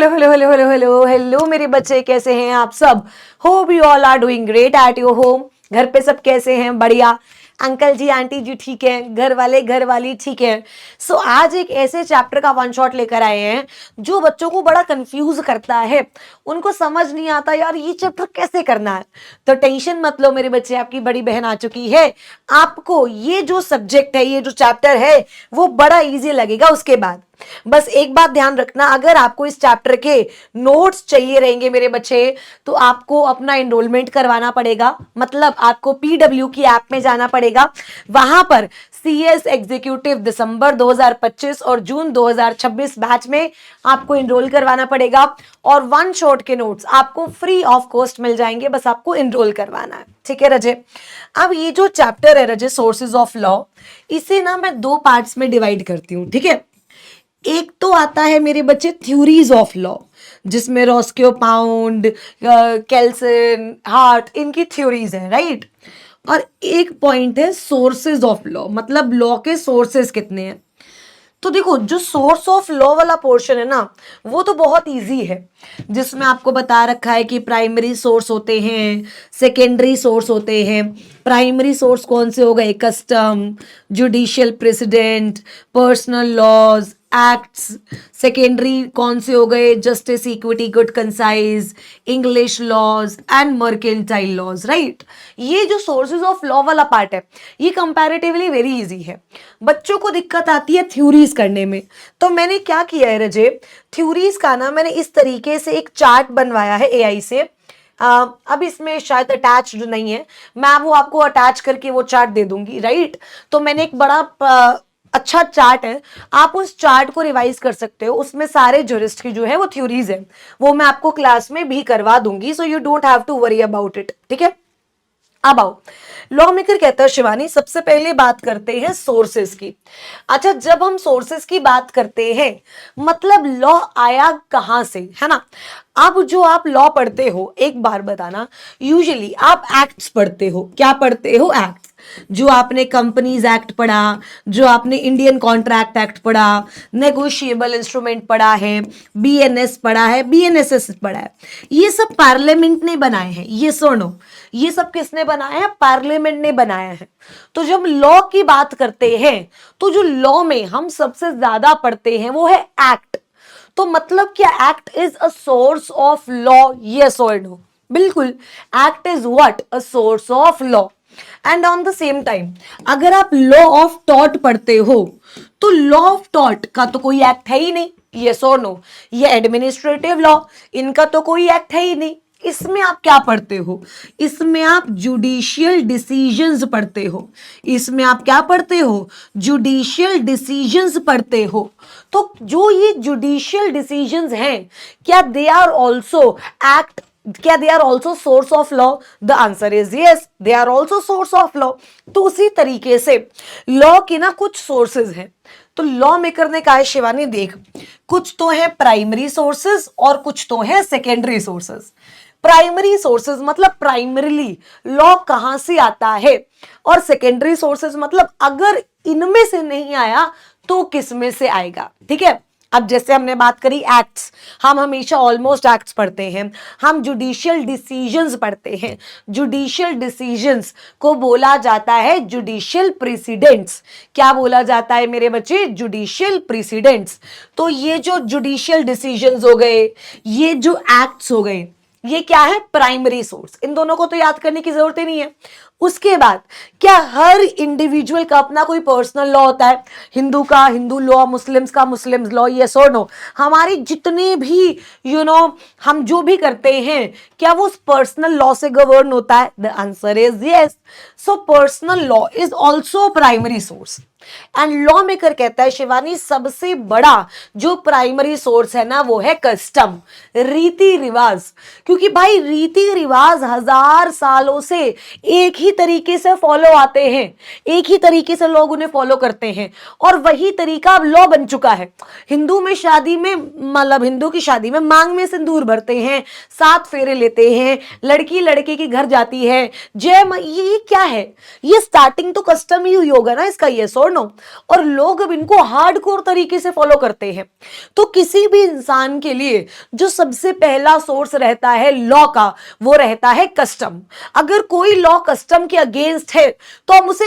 Hello hello hello hello hello hello मेरे बच्चे, कैसे हैं आप सब? Hope you all are doing great at your home. घर पे सब कैसे हैं? बढ़िया। अंकल जी आंटी जी ठीक है, घर वाले घर वाली ठीक है। सो आज एक ऐसे चैप्टर का वन शॉट लेकर आए हैं जो बच्चों को बड़ा कंफ्यूज करता है। उनको समझ नहीं आता यार ये चैप्टर कैसे करना है। तो टेंशन मत लो मेरे बच्चे, आपकी बड़ी बहन आ चुकी है। आपको ये जो सब्जेक्ट है, ये जो चैप्टर है वो बड़ा इजी लगेगा। उसके बाद बस एक बात ध्यान रखना, अगर आपको इस चैप्टर के नोट्स चाहिए रहेंगे मेरे बच्चे, तो आपको अपना एनरोलमेंट करवाना पड़ेगा। मतलब आपको पीडब्ल्यू की ऐप में जाना पड़ेगा। वहां पर सीएस एग्जीक्यूटिव दिसंबर 2025 और जून 2026 बैच में आपको एनरोल करवाना पड़ेगा। और वन शॉट के नोट्स आपको फ्री ऑफ कॉस्ट मिल जाएंगे, बस आपको एनरोल करवाना है। ठीक है रजे? अब ये जो चैप्टर है रजे, सोर्सेज ऑफ लॉ, इसे ना मैं दो पार्ट्स में डिवाइड करती हूँ। ठीक है? एक तो आता है मेरे बच्चे थ्योरीज ऑफ लॉ, जिसमें रॉस्कियो पाउंड, केल्सन, हार्ट, इनकी थ्योरीज है, राइट। और एक पॉइंट है सोर्सेज ऑफ लॉ, मतलब लॉ के सोर्सेज कितने हैं। तो देखो, जो सोर्स ऑफ लॉ वाला पोर्शन है ना, वो तो बहुत इजी है, जिसमें आपको बता रखा है कि प्राइमरी सोर्स होते हैं, सेकेंडरी सोर्स होते हैं। प्राइमरी सोर्स कौन से हो गए? Custom, judicial precedent, personal laws, acts. Secondary कौन से हो गए? Justice, equity, good conscience, English laws and mercantile laws, right. ये जो सोर्सेज ऑफ लॉ वाला पार्ट है, ये कंपैरेटिवली वेरी इजी है। बच्चों को दिक्कत आती है थ्योरीज करने में। तो मैंने क्या किया है रजे, थ्योरीज का ना मैंने इस तरीके से एक चार्ट बनवाया है एआई से। अब इसमें शायद अटैच्ड नहीं है, मैं वो आपको अटैच करके वो चार्ट दे दूंगी, राइट। तो मैंने एक बड़ा अच्छा चार्ट है, आप उस चार्ट को रिवाइज कर सकते हो। उसमें सारे जूरिस्ट की जो है वो थ्योरीज है, वो मैं आपको क्लास में भी करवा दूंगी। So you don't have to worry about it. ठीक है? अब आओ, लॉ मेकर कहता है शिवानी, सबसे पहले बात करते हैं सोर्सेस की। अच्छा, जब हम सोर्सेस की बात करते हैं, मतलब लॉ आया कहां से, है ना। अब जो आप लॉ पढ़ते हो, एक बार बताना, यूजुअली आप एक्ट्स पढ़ते हो। क्या पढ़ते हो? एक्ट्स। जो आपने कंपनीज एक्ट पढ़ा, जो आपने इंडियन कॉन्ट्रैक्ट एक्ट पढ़ा, नेगोशिएबल इंस्ट्रूमेंट पढ़ा है, बीएनएस पढ़ा है, बीएनएसएस पढ़ा है, ये सब पार्लियामेंट ने बनाए हैं। ये सुनो, ये सब किसने बनाया है? पार्लियामेंट ने बनाया है। तो जब लॉ की बात करते हैं, तो जो लॉ में हम सबसे ज्यादा पढ़ते हैं वो है एक्ट। तो मतलब क्या act is a source of law? Yes और नो? बिल्कुल, act is what? A source of law. And on the same time, अगर आप लॉ ऑफ टॉर्ट पढ़ते हो, तो लॉ ऑफ टॉर्ट का तो कोई एक्ट है ही नहीं। यस और नो? ये एडमिनिस्ट्रेटिव लॉ, इनका तो कोई एक्ट है ही नहीं। इसमें आप क्या पढ़ते हो? इसमें आप जुडिशियल डिसीजंस पढ़ते हो। इसमें आप क्या पढ़ते हो? जुडिशियल डिसीजंस पढ़ते हो। तो जो ये जुडिशियल डिसीजंस हैं, क्या दे आर ऑल्सो एक्ट? क्या they are also source of law? The answer is yes, they are also source of law. तो उसी तरीके से लॉ के ना कुछ सोर्सेज हैं। तो लॉ मेकर ने कहा है शिवानी देख, कुछ तो है प्राइमरी सोर्सेज और कुछ तो है सेकेंडरी सोर्सेज। प्राइमरी सोर्सेज मतलब प्राइमरीली लॉ कहां से आता है, और सेकेंडरी सोर्सेज मतलब अगर इनमें से नहीं आया तो किस में से आएगा। ठीक है? अब जैसे हमने बात करी एक्ट्स, हम हमेशा ऑलमोस्ट एक्ट्स पढ़ते हैं। हम जुडिशियल डिसीजंस पढ़ते हैं। जुडिशियल डिसीजंस को बोला जाता है जुडिशियल प्रेसिडेंट्स। क्या बोला जाता है मेरे बच्चे? Judicial precedents. तो ये जो जुडिशियल डिसीजंस हो गए, ये जो एक्ट्स हो गए, ये क्या है? Primary source. इन दोनों को तो याद करने की जरूरत ही नहीं है। उसके बाद, क्या हर इंडिविजुअल का अपना कोई पर्सनल लॉ होता है? हिंदू का हिंदू लॉ, मुस्लिम्स का मुस्लिम्स लॉ, यस और नो? हमारी जितने भी हम जो भी करते हैं, क्या वो पर्सनल लॉ से गवर्न होता है? The answer is yes. So personal law is also primary source. And law maker कहता है शिवानी, सबसे बड़ा जो प्राइमरी सोर्स है ना, वो है कस्टम, रीति रिवाज। क्योंकि भाई रीति रिवाज 1000 सालों से एक ही ही तरीके से फॉलो आते हैं, एक ही तरीके से लोग उन्हें फॉलो करते हैं, और वही तरीका अब लॉ बन चुका है। हिंदू में शादी में, मतलब हिंदू की शादी में मांग में सिंदूर भरते हैं, 7 फेरे लेते हैं, लड़की लड़के के घर जाती है, ये क्या है? ये स्टार्टिंग तो कस्टम ही हुई होगा ना इसका, ये और नो, और लोग अब इनको हार्डकोर तरीके से फॉलो करते हैं। तो किसी भी इंसान के लिए जो सबसे पहला सोर्स रहता है लॉ का, वो रहता है कस्टम। अगर कोई लॉ कस्टम के अगेंस्ट है तो हम उसे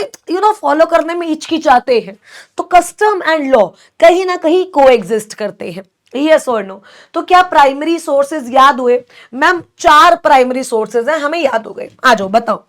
फॉलो करने में हिचकिचाते हैं। तो कस्टम एंड लॉ कहीं ना कहीं कोएग्जिस्ट करते हैं, यस और नो। तो क्या प्राइमरी सोर्सेज याद हुए? मैम 4 प्राइमरी सोर्सेज हैं, हमें याद हो गए। आ जाओ बताओ,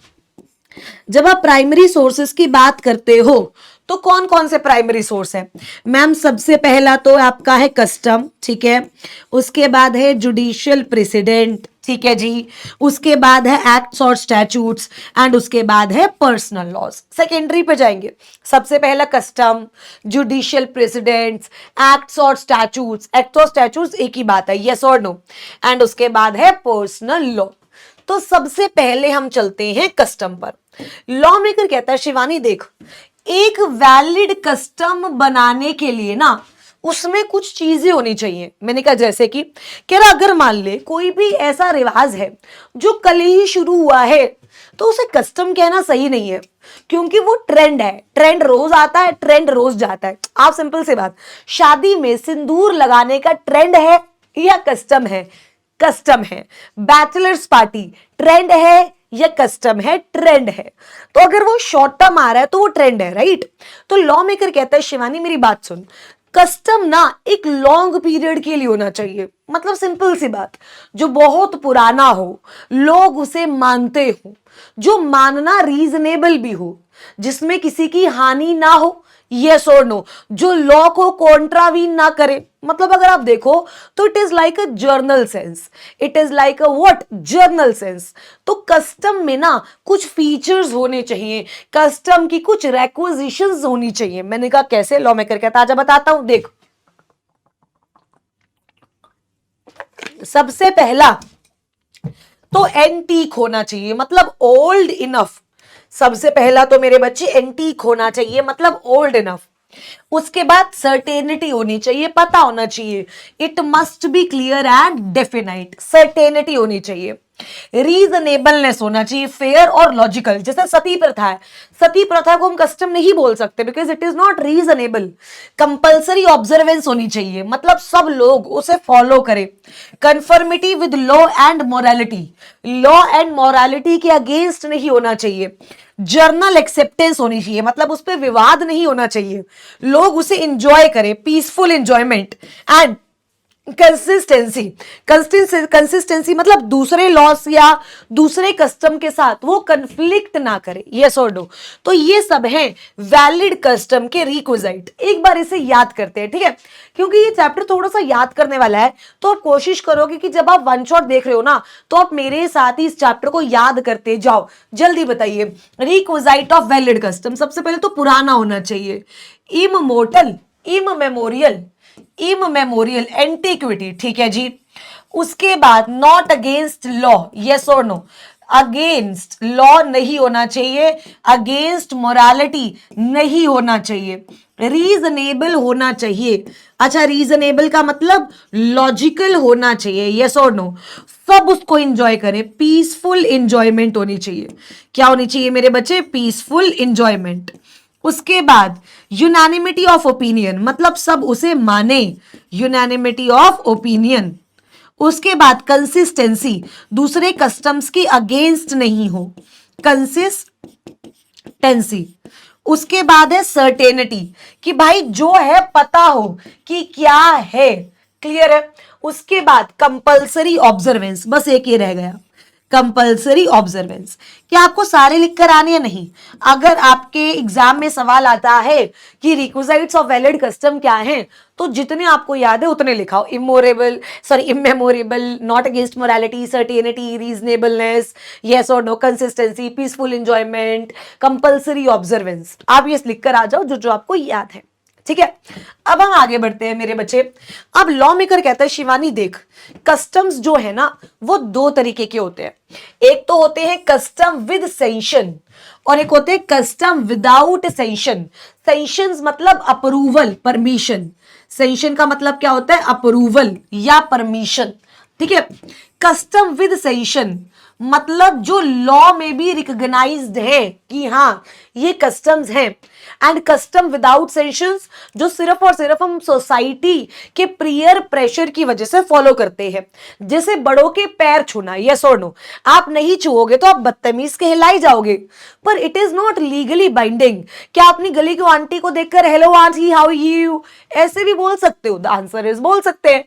जब आप प्राइमरी सोर्सेज की बात करते हो तो कौन कौन से प्राइमरी सोर्स है? मैम सबसे पहला तो आपका है कस्टम, ठीक है। उसके बाद है जुडिशियल प्रेसिडेंट, ठीक है जी। उसके बाद है एक्ट्स और स्टैट्यूट्स, एंड उसके बाद है पर्सनल लॉज। सेकेंडरी पे जाएंगे। सबसे पहला कस्टम, जुडिशियल प्रेसिडेंट्स, एक्ट्स और स्टैट्यूट्स। एक्ट्स और स्टैट्यूट्स एक ही बात है, यस और नो। एंड उसके बाद है पर्सनल लॉ। तो सबसे पहले हम चलते हैं कस्टम पर। लॉ मेकर कहता है शिवानी देख, एक वैलिड कस्टम बनाने के लिए ना उसमें कुछ चीजें होनी चाहिए। मैंने कहा जैसे कि कह रहा अगर मान ले कोई भी ऐसा रिवाज है जो कल ही शुरू हुआ है तो उसे कस्टम कहना सही नहीं है, क्योंकि वो ट्रेंड है। ट्रेंड रोज आता है, ट्रेंड रोज जाता है। आप सिंपल सी बात, शादी में सिंदूर लगाने का ट्रेंड है या कस्टम है? कस्टम है। बैचलर्स पार्टी ट्रेंड है या कस्टम है? ट्रेंड है। तो अगर वो शॉर्ट टर्म आ रहा है तो वो ट्रेंड है, राइट? तो लॉ मेकर कहता है शिवानी मेरी बात सुन, कस्टम ना एक लॉन्ग पीरियड के लिए होना चाहिए। मतलब सिंपल सी बात, जो बहुत पुराना हो, लोग उसे मानते हो, जो मानना रीजनेबल भी हो, जिसमें किसी की हानि ना हो, यस और नो, जो लॉ को कॉन्ट्रावीन ना करे। मतलब अगर आप देखो तो it is like a journal sense, it is like a what, journal sense. तो कस्टम में ना कुछ फीचर्स होने चाहिए, कस्टम की कुछ रिक्विजिशंस होनी चाहिए। मैंने कहा कैसे? लॉ मेकर कहता आजा बताता हूं, देख। सबसे पहला तो एंटीक होना चाहिए, मतलब ओल्ड इनफ। सबसे पहला तो मेरे बच्चे एंटीक होना चाहिए, मतलब ओल्ड इनफ। उसके बाद सर्टेनिटी होनी चाहिए, पता होना चाहिए। It must be clear and definite, certainty होनी चाहिए। रीजनेबलनेस होना चाहिए, फेयर और लॉजिकल। जैसे सती प्रथा है, सती प्रथा को हम कस्टम नहीं बोल सकते because it is not reasonable. Compulsory observance होनी चाहिए, मतलब सब लोग उसे फॉलो करें। Conformity with law and morality, law and morality के अगेंस्ट नहीं होना चाहिए। जर्नल एक्सेप्टेंस होनी चाहिए, मतलब उस पर विवाद नहीं होना चाहिए, लोग उसे इंजॉय करें, peaceful enjoyment. And consistency, consistency मतलब दूसरे लॉस या दूसरे कस्टम के साथ वो कंफ्लिक्ट ना करे, यस और नो। तो ये सब हैं वैलिड कस्टम के रिक्विजिट। एक बार इसे याद करते हैं, ठीक है, क्योंकि ये चैप्टर थोड़ा सा याद करने वाला है। तो आप कोशिश करोगे कि जब आप वन शॉट देख रहे हो ना, तो आप मेरे साथ ही इस चैप्टर को याद करते जाओ। जल्दी बताइए, रिक्विजिट ऑफ वैलिड कस्टम। सबसे पहले तो पुराना होना चाहिए, इममोर्टल, इममेमोरियल, इममेमोरियल, एंटीक्विटी, ठीक है जी। उसके बाद नॉट अगेंस्ट लॉ, यस और नो, अगेंस्ट लॉ नहीं होना चाहिए, अगेंस्ट मोरालिटी नहीं होना चाहिए, रीजनेबल होना चाहिए। अच्छा, रीजनेबल का मतलब लॉजिकल होना चाहिए, यस और नो। सब उसको एंजॉय करें, पीसफुल एंजॉयमेंट होनी चाहिए। क्या होनी चाहिए मेरे बच्चे? Peaceful enjoyment. उसके बाद यूनानिमिटी ऑफ ओपिनियन, मतलब सब उसे माने, यूनानिमिटी ऑफ ओपिनियन। उसके बाद कंसिस्टेंसी, दूसरे कस्टम्स के अगेंस्ट नहीं हो, कंसिस्टेंसी। उसके बाद है सर्टेनिटी, कि भाई जो है पता हो कि क्या है, क्लियर है। उसके बाद कंपल्सरी ऑब्जर्वेंस, बस एक ही रह गया, कंपल्सरी ऑब्जर्वेंस। क्या आपको सारे लिखकर आने या नहीं? अगर आपके एग्जाम में सवाल आता है कि रिक्विजिट्स ऑफ वैलिड कस्टम क्या हैं, तो जितने आपको याद है उतने लिखाओ। Immemorial, not against morality, certainty, reasonableness, yes और no, consistency, peaceful enjoyment, compulsory observance. आप ये लिखकर आ जाओ जो जो आपको याद है। ठीक है, अब हम आगे बढ़ते हैं मेरे बच्चे। अब लॉ मेकर कहता है शिवानी देख, कस्टम्स जो है ना वो दो तरीके के होते हैं। एक तो होते हैं कस्टम विद सैंक्शन और एक होते हैं कस्टम विदाउट सैंक्शन। सैंक्शंस मतलब अप्रूवल, परमिशन। सैंक्शन का मतलब क्या होता है? अप्रूवल या परमिशन। ठीक है, कस्टम विद सैंक्शन मतलब जो लॉ में भी रिकॉग्नाइज्ड है कि हाँ ये कस्टम्स हैं। एंड कस्टम विदाउट सैंक्शंस जो सिर्फ और सिर्फ हम सोसाइटी के पीयर प्रेशर की वजह से फॉलो करते हैं। जैसे बड़ों के पैर छूना, यस और नो, आप नहीं छुओगे तो आप बदतमीज कहलाई जाओगे, पर it is not legally binding. क्या अपनी गली की आंटी को देखकर हेलो आंटी हाउ यू ऐसे भी बोल सकते हो? द आंसर इज बोल सकते हैं।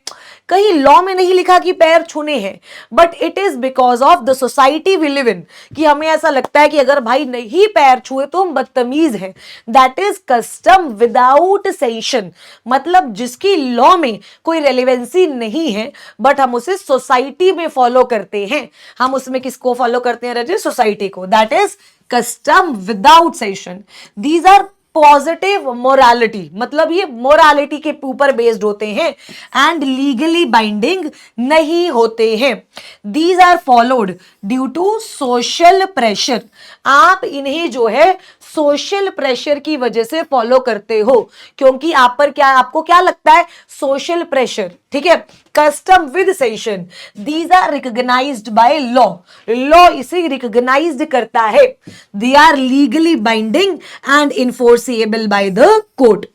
कहीं लॉ में नहीं लिखा कि पैर छूने हैं, but it is because of the society we live in कि हमें ऐसा लगता है कि अगर भाई नहीं पैर छुए तो हम बदतमीज हैं। That is custom without sanction, मतलब जिसकी लॉ में कोई रेलेवेंसी नहीं है बट हम उसे सोसाइटी में फॉलो करते हैं। हम उसमें किसको फॉलो करते हैं रजे? सोसाइटी को। That is custom without sanction. These are positive morality, मतलब ये मोरालिटी के ऊपर बेस्ड होते हैं एंड लीगली बाइंडिंग नहीं होते हैं। These are followed due to social pressure. आप इन्हें जो है सोशल प्रेशर की वजह से फॉलो करते हो, क्योंकि आप पर क्या, आपको क्या लगता है? Social pressure. ठीक है, custom with sanction these are recognised by law. Law इसे रिकॉग्नाइज्ड करता है। They are legally binding and enforceable by the court.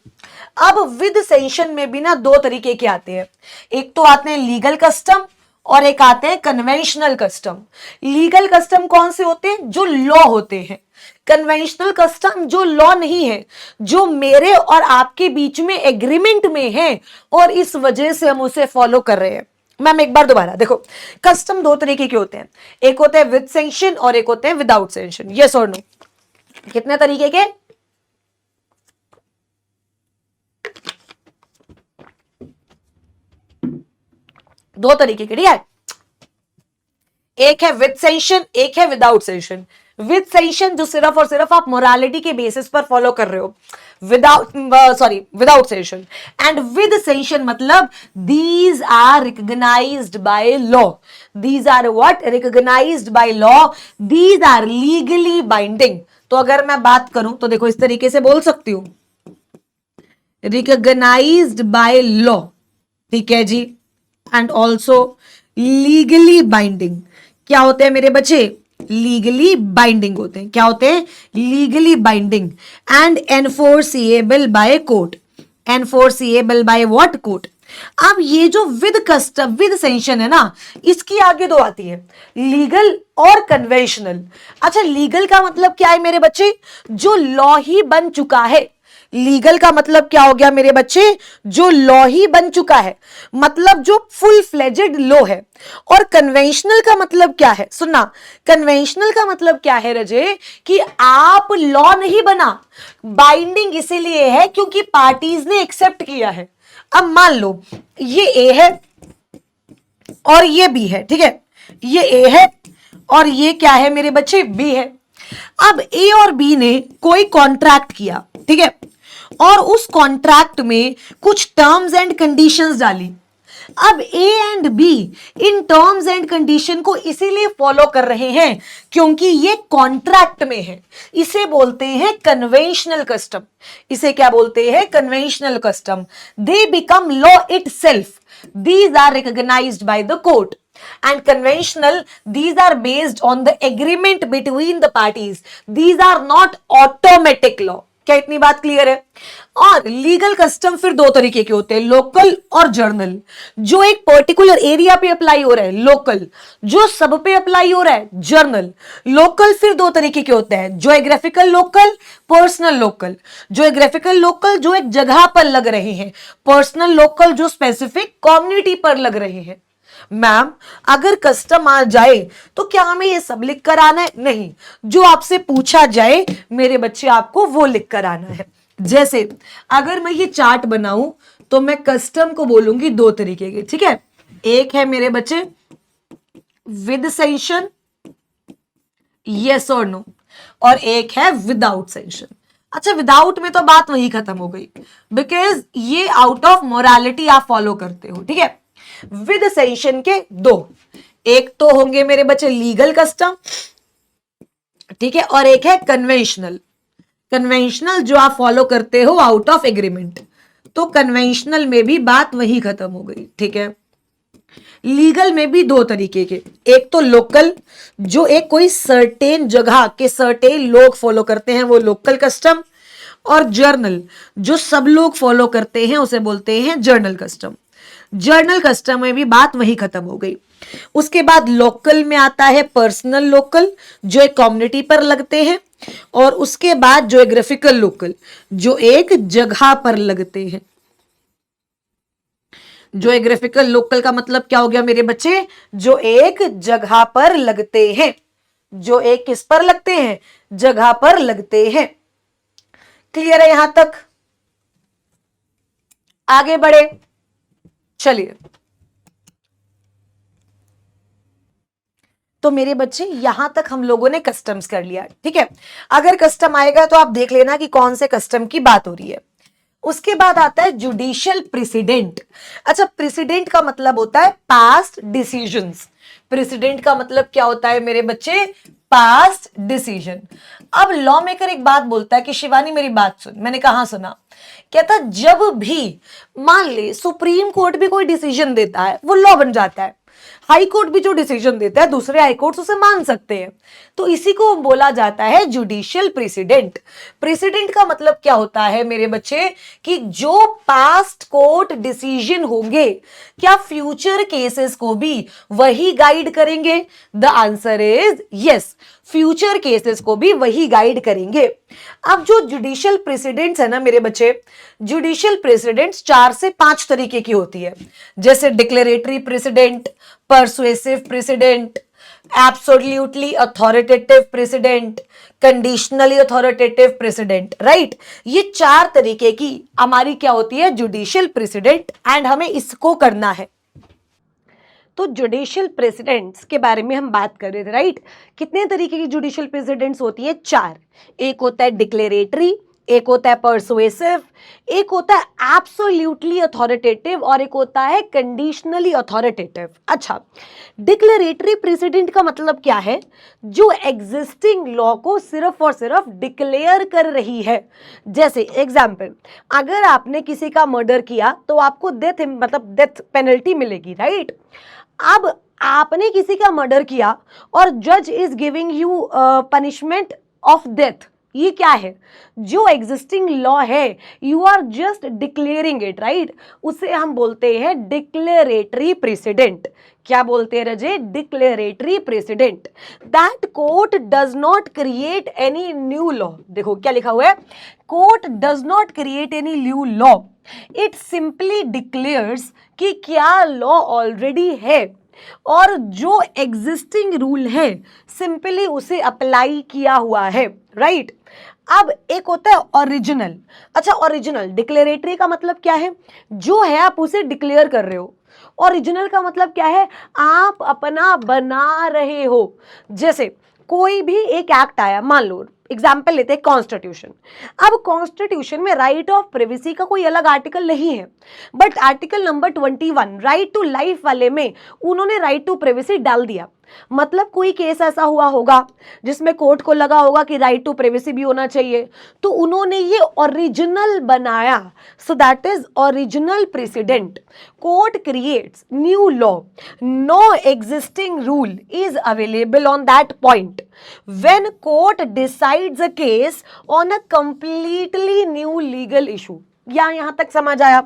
अब विद सैंक्शन में भी ना दो तरीके के आते हैं। एक तो आते हैं लीगल कस्टम और एक आते हैं कन्वेंशनल कस्टम। लीगल कस्टम कौन से होते हैं? जो लॉ होते हैं। कन्वेंशनल कस्टम जो लॉ नहीं है, जो मेरे और आपके बीच में एग्रीमेंट में है और इस वजह से हम उसे फॉलो कर रहे हैं। मैम एक बार दोबारा देखो, कस्टम दो तरीके के होते हैं, एक होते हैं विद सैंक्शन और एक होते हैं विदाउट सैंक्शन। यस और नो? कितने तरीके के? दो तरीके के। ठीक है, एक है विद सैंक्शन, एक है विदाउट सैंक्शन। विद सैंक्शन जो सिर्फ और सिर्फ आप मोरालिटी के बेसिस पर फॉलो कर रहे हो, without sanction. And with sanction मतलब these are recognised by law. These are what? Recognised by law. These are legally binding. तो अगर मैं बात करूं तो देखो इस तरीके से बोल सकती हूं, रिकॉग्नाइज्ड बाय लॉ, ठीक है जी, एंड ऑल्सो लीगली बाइंडिंग। क्या होते हैं मेरे बच्चे? लीगली बाइंडिंग होते हैं। क्या होते हैं? Legally binding and enforceable by court. Enforceable by what? Court. अब ये जो विद कस्टम विद सैंक्शन है ना, इसकी आगे दो आती है, लीगल और कन्वेंशनल। अच्छा, लीगल का मतलब क्या है मेरे बच्चे? जो लॉ ही बन चुका है। लीगल का मतलब क्या हो गया मेरे बच्चे? जो लॉ ही बन चुका है, मतलब जो फुल फ्लेजेड लॉ है। और कन्वेंशनल का मतलब क्या है? सुनना, कन्वेंशनल का मतलब क्या है रजे? कि आप लॉ नहीं बना, बाइंडिंग इसीलिए है क्योंकि पार्टीज ने एक्सेप्ट किया है। अब मान लो ये ए है और ये बी है, ठीक है, ये ए है और ये क्या है मेरे बच्चे? बी है। अब ए और बी ने कोई कॉन्ट्रैक्ट किया, ठीक है, और उस कॉन्ट्रैक्ट में कुछ टर्म्स एंड कंडीशंस डाली। अब A and be in terms and condition को इसीलिए फॉलो कर रहे हैं क्योंकि ये कॉन्ट्रैक्ट में है। इसे बोलते हैं कन्वेंशनल कस्टम। इसे क्या बोलते हैं? Conventional custom. They become law itself. These are recognized by the court. And conventional, these are based on the agreement between the parties. These are not automatic law. क्या इतनी बात क्लियर है? और legal custom फिर दो तरीके के होते हैं, लोकल और जर्नल। जो एक पर्टिकुलर एरिया पे अप्लाई हो रहा है लोकल, जो सब पे अप्लाई हो रहा है जर्नल। लोकल फिर दो तरीके के होते हैं, geographical local, personal local. Geographical local जो एक जगह पर लग रहे हैं, पर्सनल लोकल जो स्पेसिफिक कम्युनिटी पर लग रहे हैं। मैम अगर कस्टम आ जाए तो क्या हमें ये सब लिख कर आना है? नहीं, जो आपसे पूछा जाए मेरे बच्चे आपको वो लिख कर आना है। जैसे अगर मैं ये चार्ट बनाऊं तो मैं कस्टम को बोलूंगी दो तरीके के, ठीक है, एक है मेरे बच्चे विद सैंक्शन, यस और नो, और एक है विदाउट सैंक्शन। अच्छा, विदाउट में तो बात वही खत्म हो गई, बिकॉज ये आउट ऑफ मोरालिटी आप फॉलो करते हो, ठीक है। विद सेंशन के दो, एक तो होंगे मेरे बच्चे लीगल कस्टम, ठीक है, और एक है कन्वेंशनल। कन्वेंशनल जो आप फॉलो करते हो आउट ऑफ एग्रीमेंट, तो कन्वेंशनल में भी बात वही खत्म हो गई, ठीक है। लीगल में भी दो तरीके के, एक तो लोकल, जो एक कोई सर्टेन जगह के सर्टेन लोग फॉलो करते हैं वो लोकल कस्टम, और जर्नल जो सब लोग फॉलो करते हैं उसे बोलते हैं जर्नल कस्टम। जर्नल कस्टम में भी बात वही खत्म हो गई। उसके बाद लोकल में आता है पर्सनल लोकल, जो एक कम्युनिटी पर लगते हैं, और उसके बाद ज्योग्राफिकल लोकल, जो एक जगह पर लगते हैं। ज्योग्राफिकल लोकल का मतलब क्या हो गया मेरे बच्चे, जो एक जगह पर लगते हैं, जो एक किस पर लगते हैं, जगह पर लगते हैं। क्लियर है यहां तक? आगे बढ़े, चलिए। तो मेरे बच्चे यहां तक हम लोगों ने कस्टम्स कर लिया, ठीक है। अगर कस्टम आएगा तो आप देख लेना कि कौन से कस्टम की बात हो रही है। उसके बाद आता है जुडिशियल प्रेसिडेंट। अच्छा, प्रेसिडेंट का मतलब होता है पास्ट डिसीजंस। प्रेसिडेंट का मतलब क्या होता है मेरे बच्चे, पास्ट डिसीजन। अब लॉ मेकर एक बात बोलता है कि शिवानी मेरी बात सुन। मैंने कहा सुना, कहता जब भी मान ले सुप्रीम कोर्ट भी कोई डिसीजन देता है वो लॉ बन जाता है, हाई कोर्ट भी जो डिसीजन देता है दूसरे हाई कोर्ट उसे मान सकते हैं, तो इसी को बोला जाता है जुडिशियल प्रेसिडेंट। प्रेसिडेंट का मतलब क्या होता है मेरे बच्चे, कि जो पास्ट कोर्ट डिसीजन होंगे क्या फ्यूचर केसेस को भी वही गाइड करेंगे? The answer is yes, future cases को भी वही गाइड करेंगे। अब जो जुडिशियल प्रेसिडेंट्स है ना मेरे बच्चे, जुडिशियल प्रेसिडेंट्स 4 से 5 तरीके की होती है, जैसे declaratory president, persuasive president, absolutely authoritative president, conditionally authoritative president, right. ये 4 तरीके की हमारी क्या होती है, जुडिशियल प्रेसिडेंट, एंड हमें इसको करना है। तो जुडिशियल प्रेसिडेंट्स के बारे में हम बात कर रहे थे, राइट। कितने तरीके की जुडिशियल प्रेसिडेंट्स होती है? 4। एक होता है डिक्लेरेटरी, एक होता है परसुएसिव, एक होता है एब्सोल्युटली अथॉरिटेटिव, और एक होता है कंडीशनली अथॉरिटेटिव। अच्छा, डिक्लेरेटरी प्रेसिडेंट का मतलब क्या है? जो एग्जिस्टिंग लॉ को सिर्फ और सिर्फ डिक्लेयर कर रही है। जैसे एग्जाम्पल, अगर आपने किसी का मर्डर किया तो आपको डेथ पेनल्टी मिलेगी, राइट। अब आपने किसी का मर्डर किया और जज is giving you punishment of death, ये क्या है? जो एग्जिस्टिंग लॉ है, you are just declaring it, right. उसे हम बोलते हैं डिक्लेरेटरी प्रेसिडेंट। क्या बोलते हैं रजे? Declaratory president. That court does not create any new law. देखो क्या लिखा हुआ है, court does not create any new law, it simply declares कि क्या लॉ ऑलरेडी है, और जो एग्जिस्टिंग रूल है सिंपली उसे अप्लाई किया हुआ है, राइट। अब एक होता है ओरिजिनल। अच्छा, ओरिजिनल, डिक्लेरेटरी का मतलब क्या है? जो है आप उसे डिक्लेयर कर रहे हो। ओरिजिनल का मतलब क्या है? आप अपना बना रहे हो। जैसे कोई भी एक एक्ट आया, मान लो एग्जाम्पल लेते हैं कॉन्स्टिट्यूशन। अब कॉन्स्टिट्यूशन में राइट ऑफ प्रिवेसी का कोई अलग आर्टिकल नहीं है, but article number 21 right to life वाले में उन्होंने राइट टू प्रिवेसी डाल दिया। मतलब कोई केस ऐसा हुआ होगा जिसमें कोर्ट को लगा होगा कि राइट टू प्रिवेसी भी होना चाहिए, तो उन्होंने ये ओरिजिनल बनाया। So that is original precedent. Court creates new law, no existing rule is available on that point when court decides a case on a completely new legal issue. या यहां तक समझ आया?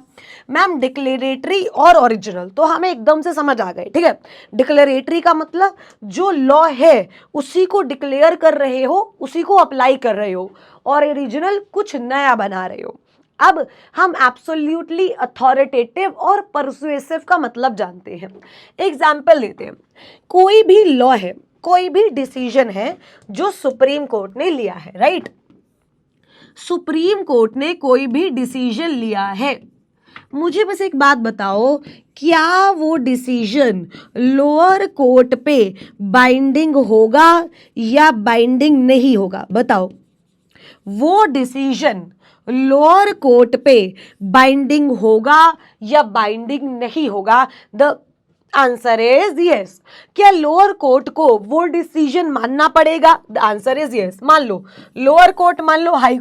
मैम डिक्लेरेटरी और original तो हमें एकदम से समझ आ गए, ठीक है। डिक्लेरेटरी का मतलब जो लॉ है उसी को डिक्लेयर कर रहे हो, उसी को अप्लाई कर रहे हो, और ओरिजिनल कुछ नया बना रहे हो। अब हम एब्सोल्युटली अथॉरिटेटिव और परसुएसिव का मतलब जानते हैं। एग्जाम्पल लेते हैं, कोई भी लॉ है, कोई भी डिसीजन है जो सुप्रीम कोर्ट ने लिया है, राइट। सुप्रीम कोर्ट ने कोई भी डिसीजन लिया है, मुझे बस एक बात बताओ, क्या वो डिसीजन लोअर कोर्ट पे बाइंडिंग होगा या बाइंडिंग नहीं होगा? बताओ। वो डिसीजन लोअर कोर्ट पे बाइंडिंग होगा या बाइंडिंग नहीं होगा? The answer is yes. क्या लोअर कोर्ट को वो डिसीजन मानना पड़ेगा? The answer is yes. मान लो लोअर कोर्ट, मान लो हाई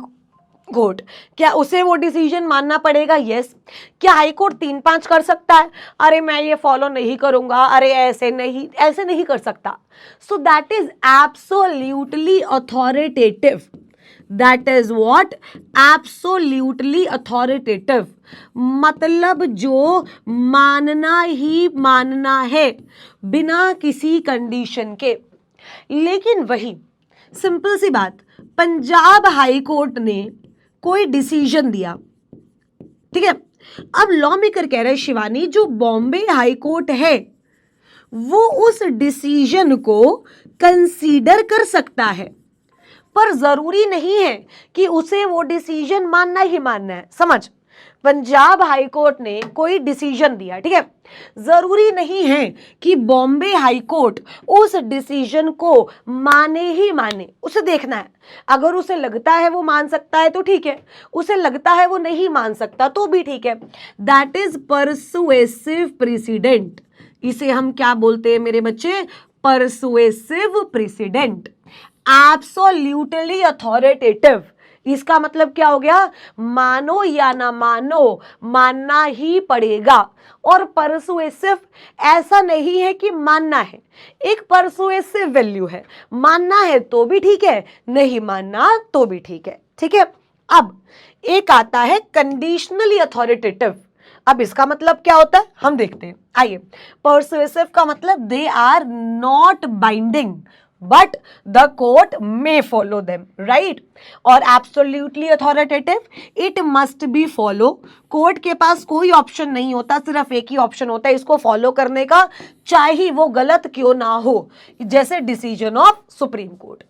कोर्ट, क्या उसे वो डिसीजन मानना पड़ेगा? यस। क्या हाई कोर्ट 3-5 कर सकता है? अरे मैं ये फॉलो नहीं करूंगा, अरे ऐसे नहीं कर सकता। सो that is absolutely authoritative. That is what? Absolutely authoritative, मतलब जो मानना ही मानना है बिना किसी कंडीशन के। लेकिन वही सिंपल सी बात, पंजाब हाई कोर्ट ने कोई डिसीजन दिया, ठीक है, अब लॉ मेकर कह रहे हैं शिवानी जो बॉम्बे हाई कोर्ट है वो उस डिसीजन को कंसीडर कर सकता है, पर जरूरी नहीं है कि उसे वो डिसीजन मानना ही मानना है। समझ, पंजाब हाई कोर्ट ने कोई डिसीजन दिया, ठीक है, जरूरी नहीं है कि बॉम्बे हाई कोर्ट उस डिसीजन को माने ही माने। उसे देखना है, अगर उसे लगता है वो मान सकता है तो ठीक है, उसे लगता है वो नहीं मान सकता तो भी ठीक है। That is persuasive president. इसे हम क्या बोलते हैं मेरे बच्चे? Persuasive president. एब्सोल्युटली अथॉरिटेटिव, इसका मतलब क्या हो गया? मानो या ना मानो, मानना ही पड़ेगा। और परसुएसिव ऐसा नहीं है कि मानना है, एक परसुएसिव वैल्यू है, मानना है तो भी ठीक है, नहीं मानना तो भी ठीक है, ठीक है। अब एक आता है कंडीशनली अथॉरिटेटिव। अब इसका मतलब क्या होता है हम देखते हैं, आइए। परसुएसिव का मतलब they are not binding but the court may follow them, right? और absolutely authoritative, it must be follow। Court के पास कोई ऑप्शन नहीं होता, सिर्फ एक ही ऑप्शन होता है इसको फॉलो करने का, चाहे वो गलत क्यों ना हो, जैसे decision of supreme court.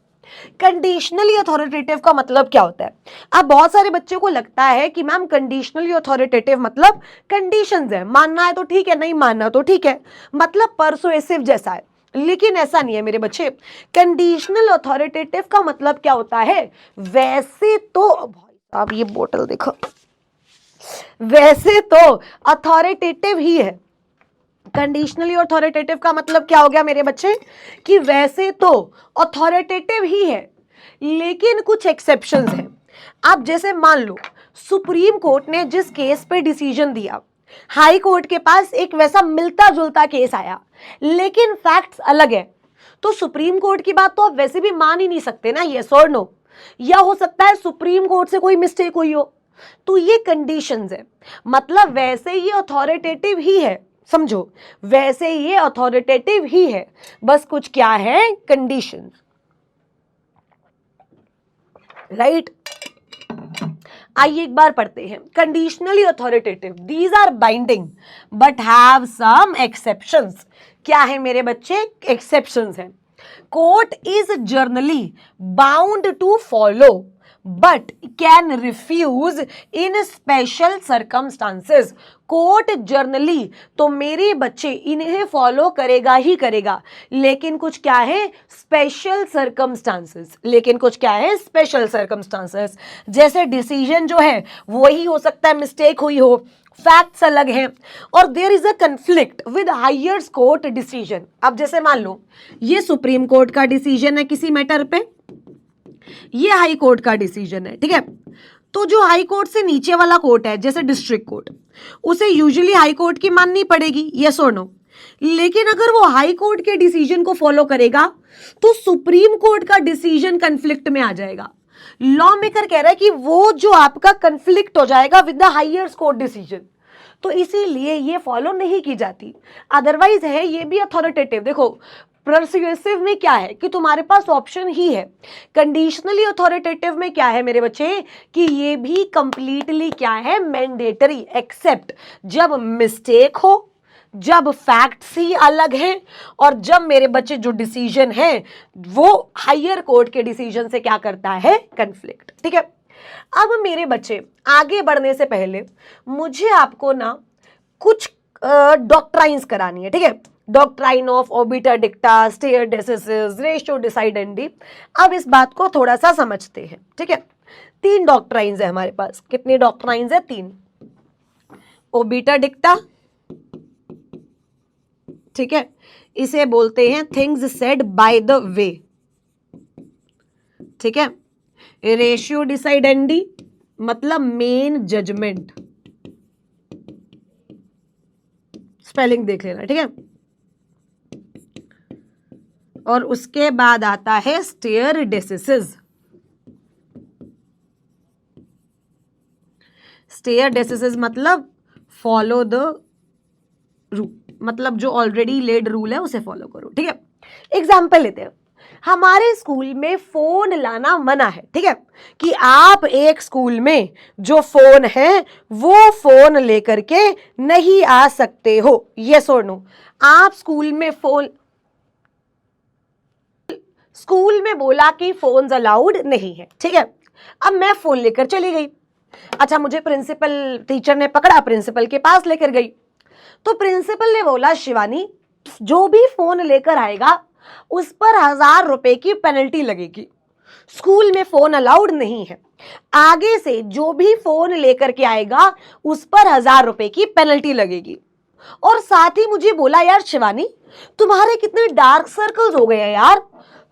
Conditionally authoritative का मतलब क्या होता है? अब बहुत सारे बच्चों को लगता है कि मैम कंडीशनली अथॉरिटेटिव मतलब कंडीशंस है, मानना है तो ठीक है, नहीं मानना तो ठीक है, मतलब परसुएसिव जैसा है। लेकिन ऐसा नहीं है मेरे बच्चे। कंडीशनल अथॉरिटेटिव का मतलब क्या होता है? वैसे तो भाई साहब ये बोतल देखो, वैसे तो अथॉरिटेटिव ही है। कंडीशनली अथॉरिटेटिव का मतलब क्या हो गया मेरे बच्चे? कि वैसे तो अथॉरिटेटिव ही है, लेकिन कुछ एक्सेप्शंस हैं। अब जैसे मान लो सुप्रीम कोर्ट ने जिस केस पे डिसीजन दिया, हाई कोर्ट के पास एक वैसा मिलता जुलता केस आया, लेकिन फैक्ट्स अलग है, तो सुप्रीम कोर्ट की बात तो आप वैसे भी मान ही नहीं सकते ना, यस और नो। या हो सकता है सुप्रीम कोर्ट से कोई मिस्टेक हुई हो, तो ये कंडीशंस है, मतलब वैसे ये अथॉरिटेटिव ही है, समझो, वैसे ये अथॉरिटेटिव ही है, बस कुछ क्या है? Conditions, right. आइए एक बार पढ़ते हैं। Conditionally authoritative, these are binding but have some exceptions. क्या है मेरे बच्चे? एक्सेप्शंस हैं। Court is generally bound to follow but can refuse in special circumstances. Court generally तो मेरे बच्चे इन्हें फॉलो करेगा ही करेगा, लेकिन कुछ क्या है? Special circumstances. लेकिन कुछ क्या है? Special circumstances. जैसे डिसीजन जो है वही हो सकता है मिस्टेक हुई हो, फैक्ट्स अलग हैं, और there is a conflict with higher court decision. अब जैसे मान लो ये सुप्रीम कोर्ट का डिसीजन है किसी मैटर पे, ये हाई कोर्ट का डिसीजन है, ठीक है। तो जो हाई कोर्ट से नीचे वाला कोर्ट है जैसे डिस्ट्रिक्ट कोर्ट, उसे यूजुअली हाई कोर्ट की माननी पड़ेगी, यस और नो। लेकिन अगर वो हाई कोर्ट के डिसीजन को फॉलो करेगा तो सुप्रीम कोर्ट का डिसीजन कंफ्लिक्ट में आ जाएगा। लॉ मेकर कह रहा है कि वो जो आपका कंफ्लिक्ट हो जाएगा with the higher court decision, तो इसीलिए ये फॉलो नहीं की जाती। अदरवाइज है ये भी अथॉरिटेटिव। देखो परसुएसिव में क्या है कि तुम्हारे पास ऑप्शन ही है, कंडीशनली अथॉरिटेटिव में क्या है मेरे बच्चे? कि ये भी कंप्लीटली क्या है? मैंडेटरी, एक्सेप्ट जब मिस्टेक हो, जब फैक्ट्स ही अलग हैं, और जब मेरे बच्चे जो डिसीजन है वो हायर कोर्ट के डिसीजन से क्या करता है? कंफ्लिक्ट, ठीक है। अब मेरे बच्चे आगे बढ़ने से पहले मुझे आपको ना कुछ डॉक्ट्राइंस करानी है, ठीक है। Doctrine of obiter dicta, stare decisis, ratio decidendi. अब इस बात को थोड़ा सा समझते हैं, ठीक है। तीन डॉक्ट्राइन्स है हमारे पास। कितनी डॉक्ट्राइन्स है? तीन। ओबिटर डिक्टा, ठीक है, इसे बोलते हैं थिंग्स सेड बाय द वे, ठीक है। रेशियो डिसाइडेंडी मतलब मेन जजमेंट, स्पेलिंग देख लेना, ठीक है। और उसके बाद आता है स्टेयर डेसिसिस। स्टेयर डेसिसिस मतलब फॉलो द रूल, मतलब जो ऑलरेडी लेड रूल है उसे फॉलो करो, ठीक है। एग्जाम्पल लेते हैं, हमारे स्कूल में फोन लाना मना है, ठीक है, कि आप एक स्कूल में जो फोन है वो फोन लेकर के नहीं आ सकते हो। यस और नो? आप स्कूल में बोला कि फोन्स अलाउड नहीं है, ठीक है। अब मैं फोन लेकर चली गई। अच्छा, मुझे प्रिंसिपल टीचर ने पकड़ा, प्रिंसिपल के पास लेकर गई। तो प्रिंसिपल ने बोला, शिवानी जो भी फोन लेकर आएगा उस पर 1000 रुपए की पेनल्टी लगेगी। स्कूल में फोन अलाउड नहीं है, आगे से जो भी फोन लेकर के आएगा उस पर 1000 रुपए की पेनल्टी लगेगी। और साथ ही मुझे बोला, यार शिवानी तुम्हारे कितने डार्क सर्कल्स हो गए हैं यार,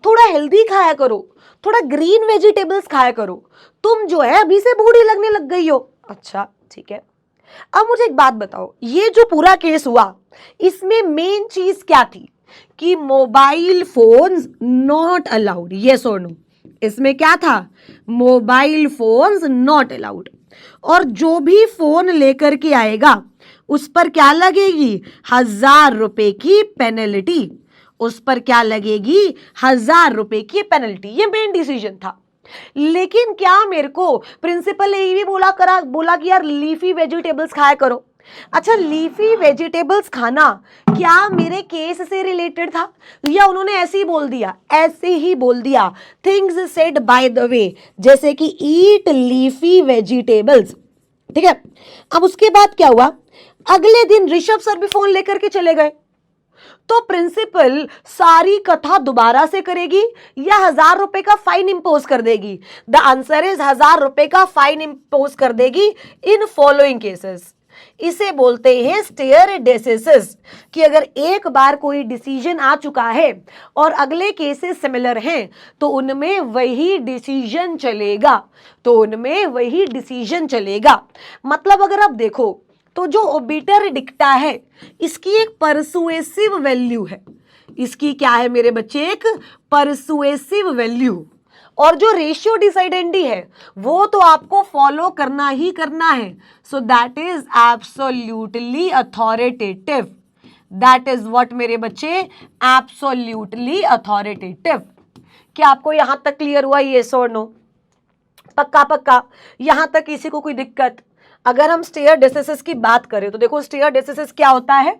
थोड़ा हेल्दी खाया करो, थोड़ा ग्रीन वेजिटेबल्स खाया करो, तुम जो है अभी से बूढ़ी लगने लग गई हो। अच्छा ठीक है, अब मुझे एक बात बताओ, ये जो पूरा केस हुआ इसमें मेन चीज क्या थी कि mobile phones not allowed. Yes और नो? इसमें क्या था? Mobile phones not allowed. और जो भी फोन लेकर के आएगा उस पर क्या लगेगी? 1000 रुपए की पेनल्टी। उस पर क्या लगेगी? 1000 रुपए की पेनल्टी। ये मेन डिसीजन था। लेकिन क्या मेरे को प्रिंसिपल ने ये भी बोला कि यार लीफी वेजिटेबल्स खाया करो। अच्छा, लीफी वेजिटेबल्स खाना क्या मेरे केस से रिलेटेड था, या उन्होंने ऐसे ही बोल दिया? ऐसे ही बोल दिया, थिंग्स सेड बाय द वे, जैसे कि ईट लीफी वेजिटेबल्स, ठीक है। अब उसके बाद क्या हुआ? अगले दिन ऋषभ सर भी फोन लेकर के चले गए। तो प्रिंसिपल सारी कथा दोबारा से करेगी या 1000 रुपए का फाइन इंपोज कर देगी? द आंसर इज 1000 रुपए का फाइन इंपोज कर देगी इन फॉलोइंग केसेस। इसे बोलते हैं स्टेयर डेसिसिस, कि अगर एक बार कोई डिसीजन आ चुका है और अगले केसेस सिमिलर हैं तो उनमें वही डिसीजन चलेगा। मतलब अगर आप देखो तो जो ओबिटर डिक्टा है इसकी एक परसुएसिव वैल्यू है। इसकी क्या है मेरे बच्चे? एक परसुएसिव वैल्यू। और जो रेशियो डिसाइडेंडी है वो तो आपको फॉलो करना ही करना है। सो that is absolutely authoritative. That is what मेरे बच्चे? Absolutely authoritative. क्या आपको यहां तक क्लियर हुआ? यस और नो? पक्का? यहां तक किसी को कोई दिक्कत? अगर हम स्टेयर डेसिसिस की बात करें तो देखो, स्टेयर डेसिसिस क्या होता है?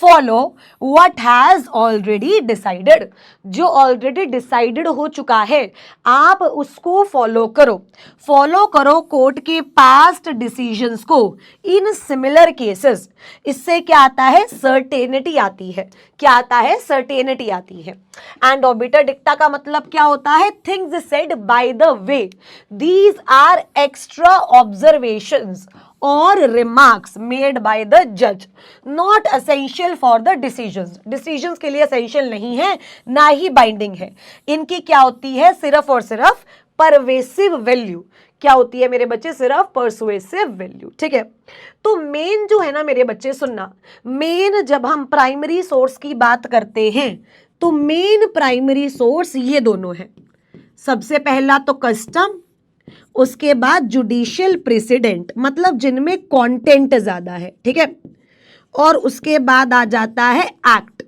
Follow what has already decided. जो ऑलरेडी डिसाइडेड हो चुका है आप उसको फॉलो करो कोर्ट के पास्ट डिसीजंस को इन सिमिलर केसेस। इससे क्या आता है? सर्टेनिटी आती है। क्या आता है? सर्टेनिटी आती है। एंड ऑबिटर डिक्टा का मतलब क्या होता है? Things said by the way. These are extra observations और remarks made by the judge, not essential for the decisions। decisions के लिए essential नहीं है, ना ही बाइंडिंग है। इनकी क्या होती है? सिर्फ और सिर्फ परवेसिव वैल्यू। क्या होती है मेरे बच्चे? सिर्फ परसुएसिव वैल्यू, ठीक है। तो मेन जो है ना मेरे बच्चे, सुनना, मेन जब हम प्राइमरी सोर्स की बात करते हैं तो मेन प्राइमरी सोर्स ये दोनों है। सबसे पहला तो कस्टम, उसके बाद जुडिशियल प्रेसिडेंट, मतलब जिनमें कंटेंट ज्यादा है, ठीक है। और उसके बाद आ जाता है एक्ट,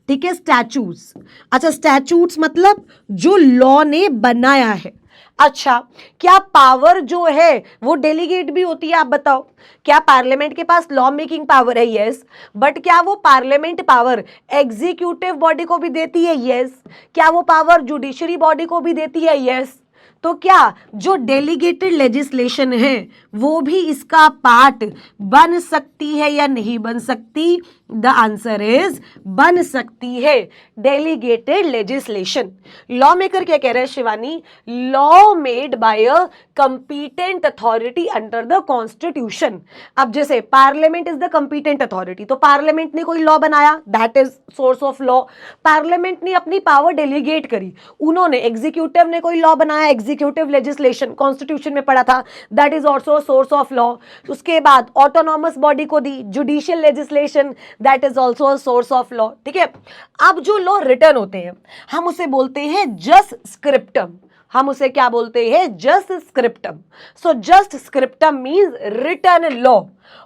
ठीक है, स्टैचूट्स। अच्छा, स्टैचूट्स मतलब जो लॉ ने बनाया है। अच्छा, क्या पावर जो है वो डेलीगेट भी होती है? आप बताओ, क्या पार्लियामेंट के पास लॉ मेकिंग पावर है? यस। बट क्या वो पार्लियामेंट पावर एग्जीक्यूटिव बॉडी को भी देती है? यस। क्या वो पावर जुडिशरी बॉडी को भी देती है? यस। तो क्या जो डेलीगेटेड लेजिस्लेशन है वो भी इसका पार्ट बन सकती है या नहीं बन सकती? द आंसर इज बन सकती है। डेलीगेटेड लेजिस्लेशन, लॉ मेकर क्या कह रहे हैं Shivani? Law made by a competent authority under the constitution. अब जैसे parliament is the competent authority, तो पार्लियामेंट ने कोई लॉ बनाया, that is source of law. Parliament ने अपनी पावर डेलीगेट करी, उन्होंने एग्जीक्यूटिव ने कोई लॉ बनाया, एग्जीक्यूटिव लेजिस्लेशन कॉन्स्टिट्यूशन में पढ़ा था, that is also source of law. उसके बाद ऑटोनॉमस बॉडी को दी judicial legislation, that is also source of law. ठीक है, अब जो लॉ रिटर्न होते हैं हम उसे बोलते हैं जस्ट स्क्रिप्टम। हम उसे क्या बोलते हैं? Jus scriptum. So jus scriptum means written law,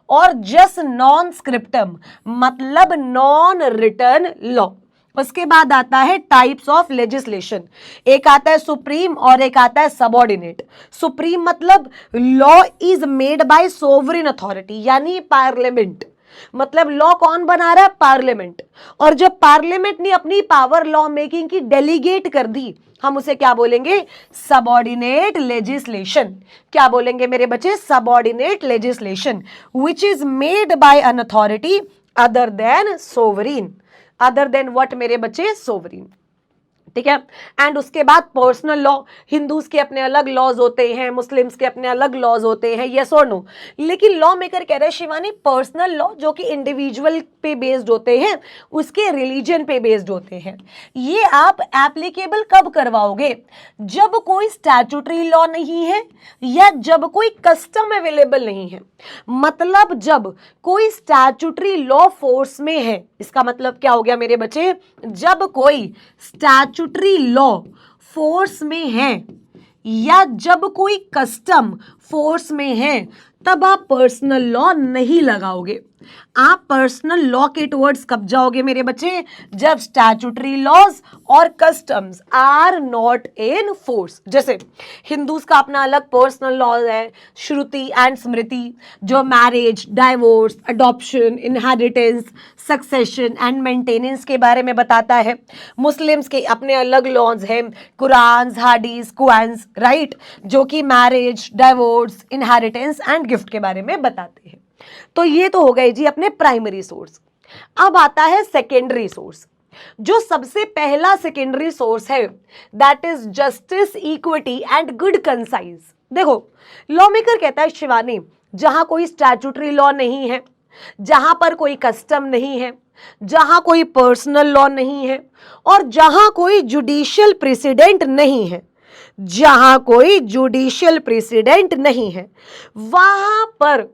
और जस्ट नॉन स्क्रिप्टम मतलब नॉन रिटर्न लॉ। उसके बाद आता है टाइप्स ऑफ लेजिस्लेशन। एक आता है सुप्रीम और एक आता है सबऑर्डिनेट। सुप्रीम मतलब law is made by sovereign authority, यानी पार्लियामेंट। मतलब लॉ कौन बना रहा है? पार्लियामेंट। और जब पार्लियामेंट ने अपनी पावर लॉ मेकिंग की डेलीगेट कर दी, हम उसे क्या बोलेंगे? Subordinate legislation. क्या बोलेंगे मेरे बच्चे? Subordinate legislation which is made by an authority other than sovereign. Other than what मेरे बच्चे? सोवरीन। ठीक है, एंड उसके बाद पर्सनल लॉ। हिंदूज के अपने अलग लॉज होते हैं, मुस्लिम्स के अपने अलग लॉज होते हैं, यस और नो। लेकिन लॉ मेकर कह रहे हैं शिवानी पर्सनल लॉ जो कि इंडिविजुअल पे बेस्ड होते हैं, उसके रिलीजन पे बेस्ड होते हैं, ये आप एप्लीकेबल कब करवाओगे? जब कोई स्टैट्यूटरी लॉ नहीं है या जब कोई कस्टम अवेलेबल नहीं है। मतलब जब कोई स्टैट्यूटरी लॉ फोर्स में है, इसका मतलब क्या हो गया मेरे बच्चे? जब कोई स्टैट्यूटरी लॉ फोर्स में है या जब कोई कस्टम फोर्स में है, तब आप पर्सनल लॉ नहीं लगाओगे। आप पर्सनल लॉ के टुवर्ड्स कब जाओगे मेरे बच्चे? जब स्टैट्यूटरी लॉज और customs are not in force. जैसे हिंदूज का अपना अलग पर्सनल लॉ है, श्रुति एंड स्मृति, जो marriage, divorce, adoption, inheritance, succession and maintenance के बारे में बताता है। मुस्लिम्स के अपने अलग लॉज हैं, कुरान, हादीस, कुरान्स, राइट, जो कि marriage, divorce, inheritance and gift के बारे में बताते हैं। तो ये तो हो गए जी अपने प्राइमरी सोर्स। अब आता है सेकेंडरी सोर्स। जो सबसे पहला सेकेंडरी सोर्स है that is justice, equity and good concise. देखो लॉ मेकर कहता है शिवानी, जहां कोई स्टैट्यूटरी लॉ नहीं है, जहां पर कोई कस्टम नहीं है, जहां कोई पर्सनल लॉ नहीं है और जहां कोई जुडिशियल प्रेसिडेंट नहीं है, जहां कोई जुडिशियल प्रेसिडेंट नहीं है, वहां पर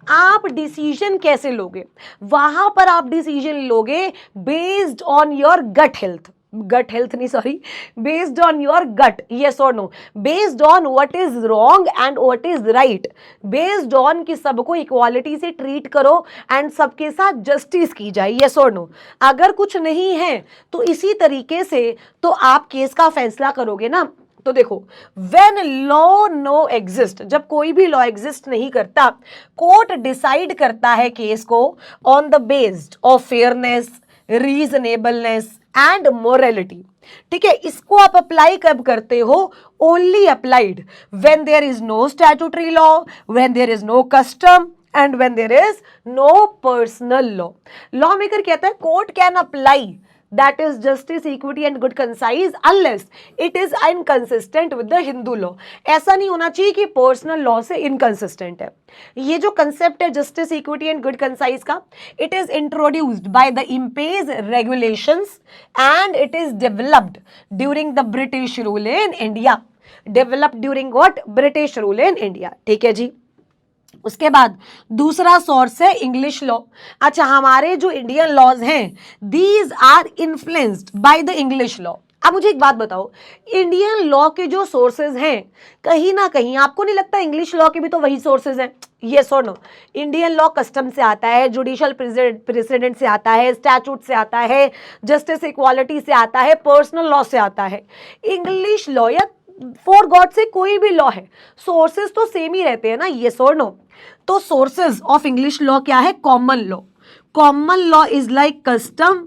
आप डिसीजन कैसे लोगे? वहां पर आप डिसीजन लोगे based on your gut health, gut health नहीं sorry, based on your gut, yes और no, based on what is wrong and what is right, based on कि सबको इक्वालिटी से ट्रीट करो एंड सबके साथ जस्टिस की जाए, यस और नो। अगर कुछ नहीं है तो इसी तरीके से तो आप केस का फैसला करोगे ना। तो देखो व्हेन लॉ नो एग्जिस्ट, जब कोई भी लॉ एग्जिस्ट नहीं करता, कोर्ट डिसाइड करता है केस को on the based of fairness, reasonableness and morality. ठीक है, इसको आप अप्लाई कब करते हो? Only applied when there is no statutory law, when there is no custom and when there is no personal law. Law maker कहता है court can apply that is justice, equity and good concise unless it is inconsistent with the Hindu law। ऐसा नहीं होना चाहिए कि personal law से inconsistent है। ये जो कंसेप्ट है justice, equity and good conscience का, it is introduced by the Impey regulations and it is developed during the British rule in India. Developed during what? British rule in India. ठीक है जी। उसके बाद दूसरा सोर्स है English law. अच्छा, हमारे जो इंडियन लॉज हैं these are influenced by the English law. अब मुझे एक बात बताओ, इंडियन लॉ के जो सोर्सेज हैं कहीं ना कहीं आपको नहीं लगता इंग्लिश लॉ के भी तो वही सोर्सेज हैं? यस और नो। इंडियन लॉ कस्टम से आता है, जुडिशियल प्रेसिडेंट से आता है, स्टैट्यूट से आता है, जस्टिस इक्वालिटी से आता है, पर्सनल लॉ से आता है। इंग्लिश लॉ या फॉर गॉड से कोई भी लॉ है, सोर्सेज तो सेम ही रहते हैं ना, यस और नो। तो सोर्सेज ऑफ इंग्लिश लॉ क्या है? Common law. Common law is like custom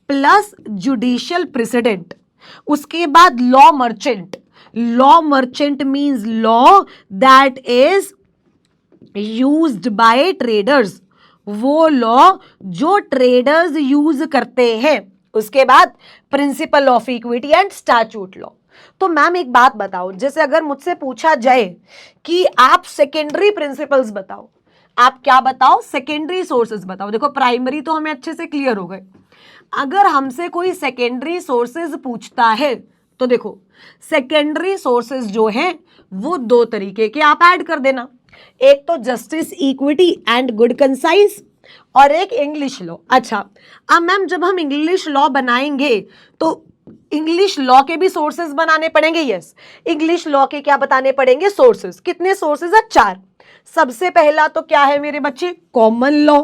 plus judicial president. उसके बाद law merchant. Law merchant means law that is used by traders, वो लॉ जो ट्रेडर्स यूज करते हैं। उसके बाद principle of equity and statute law. तो मैम एक बात बताओ, जैसे अगर मुझसे पूछा जाए कि आप सेकेंडरी प्रिंसिपल्स बताओ, आप क्या बताओ, सेकेंडरी सोर्सेज बताओ। देखो प्राइमरी तो हमें अच्छे से क्लियर हो गए, अगर हमसे कोई सेकेंडरी सोर्सेज पूछता है तो देखो सेकेंडरी सोर्सेज जो हैं वो दो तरीके के आप ऐड कर देना, एक तो justice, equity and good concise, और एक इंग्लिश लॉ। अच्छा, अब मैम जब हम इंग्लिश लॉ बनाएंगे तो इंग्लिश लॉ के भी सोर्सेज बनाने पड़ेंगे। यस, इंग्लिश लॉ के क्या बताने पड़ेंगे, सोर्सेज। कितने सोर्सेज है, 4। सबसे पहला तो क्या है मेरे बच्चे, कॉमन लॉ,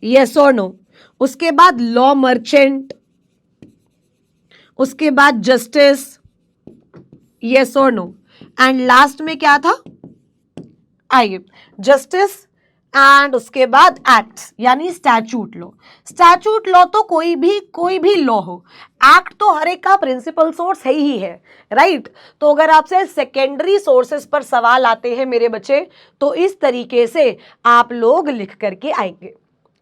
यस और नो। उसके बाद लॉ मर्चेंट, उसके बाद जस्टिस, यस और नो, एंड लास्ट में क्या था, आइए, जस्टिस एंड उसके बाद एक्ट्स यानी स्टैट्यूट लॉ। स्टैट्यूट लॉ तो कोई भी लॉ हो, एक्ट तो हर एक का प्रिंसिपल सोर्स है ही है, राइट। तो अगर आपसे सेकेंडरी सोर्सेस पर सवाल आते हैं मेरे बच्चे, तो इस तरीके से आप लोग लिख करके आएंगे।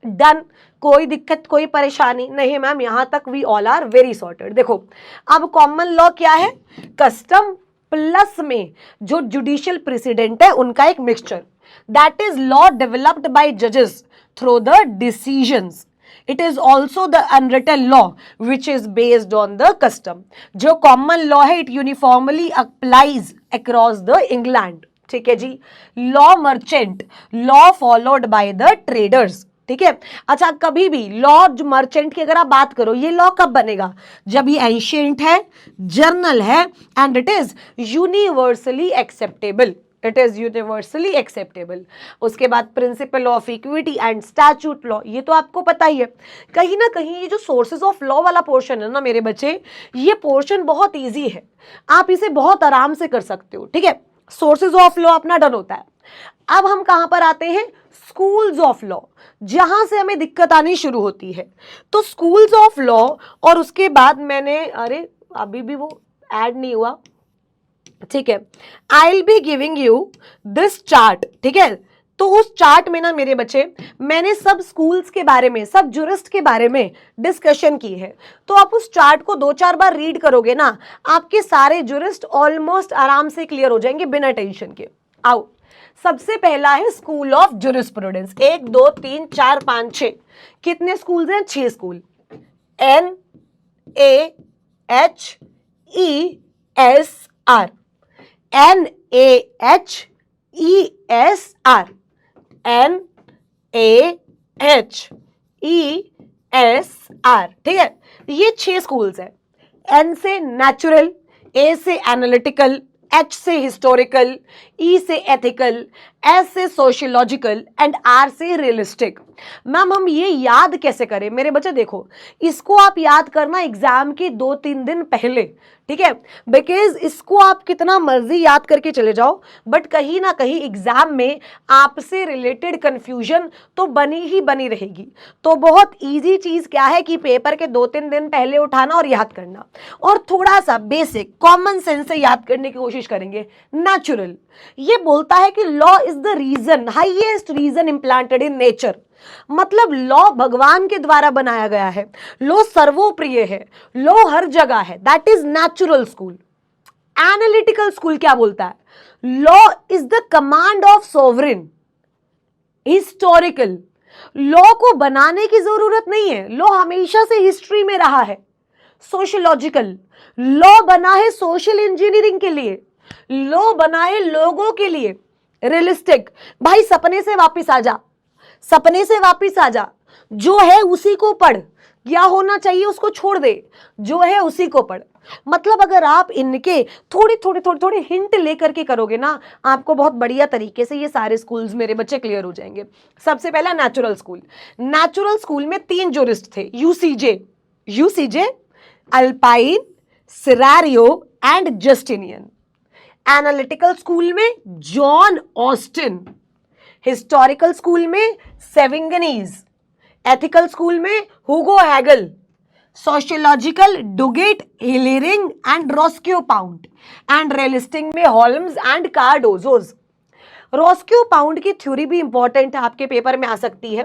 डन, कोई दिक्कत कोई परेशानी नहीं मैम, यहां तक we all are very sorted. देखो अब कॉमन लॉ क्या है, कस्टम प्लस में जो जुडिशियल प्रेसिडेंट है उनका एक mixture, that is law developed by जजेस through the decisions. It is also the unwritten law which is based on the custom. जो कॉमन लॉ है it uniformly applies across the England, ठीक है जी। Law merchant, law followed by the traders, ठीक है। अच्छा, कभी भी लॉ मर्चेंट की अगर आप बात करो, ये लॉ कब बनेगा, जब ये एंशिएंट है, जर्नल है and it is universally acceptable, it is universally acceptable. उसके बाद principle of equity and statute law, ये तो आपको पता ही है। कहीं ना कहीं ये जो सोर्सेज ऑफ लॉ वाला पोर्शन है ना मेरे बच्चे, ये पोर्शन बहुत ईजी है, आप इसे बहुत आराम से कर सकते हो, ठीक है। सोर्सेज ऑफ लॉ अपना डन होता है। अब हम कहां पर आते हैं, स्कूल्स ऑफ लॉ, जहां से हमें दिक्कत आनी शुरू होती है। तो स्कूल्स ऑफ लॉ, और उसके बाद मैंने, अरे अभी भी वो ऐड नहीं हुआ, ठीक है। I will be giving you this chart, ठीक है। तो उस चार्ट में ना मेरे बच्चे मैंने सब स्कूल्स के बारे में, सब जुरिस्ट के बारे में डिस्कशन की है। तो आप उस चार्ट को 2-4 बार रीड करोगे ना, आपके सारे जुरिस्ट ऑलमोस्ट आराम से क्लियर हो जाएंगे बिना टेंशन के। आओ, सबसे पहला है स्कूल ऑफ जुरिस्प्रूडेंस। 1 2 3 4 5 6, कितने स्कूल्स हैं, 6 स्कूल। NAHESR, NAHESR, NAHESR, ठीक है। ये 6 स्कूल्स है। N से नेचुरल, A से एनालिटिकल, H से हिस्टोरिकल, E से एथिकल, S से सोशियोलॉजिकल एंड R से रियलिस्टिक। मैम हम ये याद कैसे करें मेरे बच्चे, देखो इसको आप याद करना एग्जाम के 2-3 दिन पहले, ठीक है। बिकॉज इसको आप कितना मर्जी याद करके चले जाओ, बट कहीं ना कहीं एग्जाम में आपसे रिलेटेड कंफ्यूजन तो बनी ही बनी रहेगी। तो बहुत इजी चीज क्या है कि पेपर के 2-3 दिन पहले उठाना और याद करना, और थोड़ा सा बेसिक कॉमन सेंस से याद करने की कोशिश करेंगे। नेचुरल, ये बोलता है कि law is the reason, highest reason implanted in nature, मतलब लॉ भगवान के द्वारा बनाया गया है, लॉ सर्वोप्रिय है, लॉ हर जगह है, that is natural school. Analytical school क्या बोलता है, law is the command of sovereign. Historical, law को बनाने की जरूरत नहीं है, लॉ हमेशा से हिस्ट्री में रहा है। सोशियोलॉजिकल, लॉ बना है सोशल इंजीनियरिंग के लिए, लॉ बना है लोगों के लिए। रियलिस्टिक, भाई सपने से वापस आ जा, सपने से वापस आ जा, जो है उसी को पढ़, क्या होना चाहिए उसको छोड़ दे, जो है उसी को पढ़। मतलब अगर आप इनके थोड़ी हिंट लेकर के करोगे ना, आपको बहुत बढ़िया तरीके से ये सारे स्कूल्स मेरे बच्चे क्लियर हो जाएंगे। सबसे पहला नेचुरल स्कूल। नेचुरल स्कूल में 3 जूरिस्ट थे, यूसीजे, अल्पाइन, सिरारियो एंड जस्टिनियन। एनालिटिकल स्कूल में जॉन ऑस्टिन, हिस्टोरिकल स्कूल में सेविंगनीज, एथिकल स्कूल में Hugo Hegel, sociological Duguit, Ihering and Roscoe Pound and realist में Holmes and Cardozo. Roscoe Pound की theory भी इंपॉर्टेंट है, आपके पेपर में आ सकती है।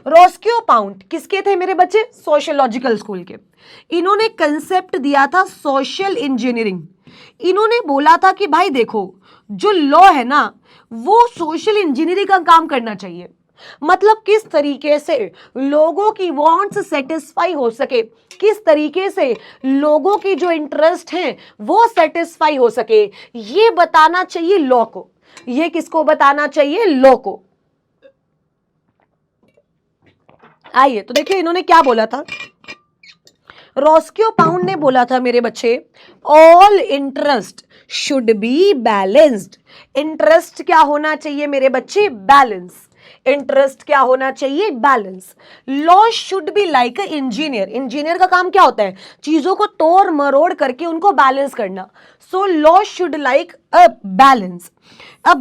रोस्क्यू पाउंड किसके थे मेरे बच्चे? सोशियोलॉजिकल स्कूल के। इन्होंने कंसेप्ट दिया था सोशल इंजीनियरिंग। इन्होंने बोला था कि भाई देखो, जो लॉ है ना वो सोशल इंजीनियरिंग का काम करना चाहिए। मतलब किस तरीके से लोगों की वांट्स सेटिस्फाई हो सके, किस तरीके से लोगों की जो इंटरेस्ट हैं वो सेटिस्फाई हो सके, ये बताना चाहिए लॉ को। ये किसको बताना चाहिए? लॉ को। आइए तो देखिए इन्होंने क्या बोला था। रोस्क्यू पाउंड ने बोला था मेरे बच्चे, all interest should be balanced. Interest क्या होना चाहिए मेरे बच्चे? बैलेंस। इंटरेस्ट क्या होना चाहिए? Balance. Law should be like a engineer. Engineer का काम क्या होता है? चीजों को तोड़ मरोड़ करके उनको बैलेंस करना। So law should like a balance,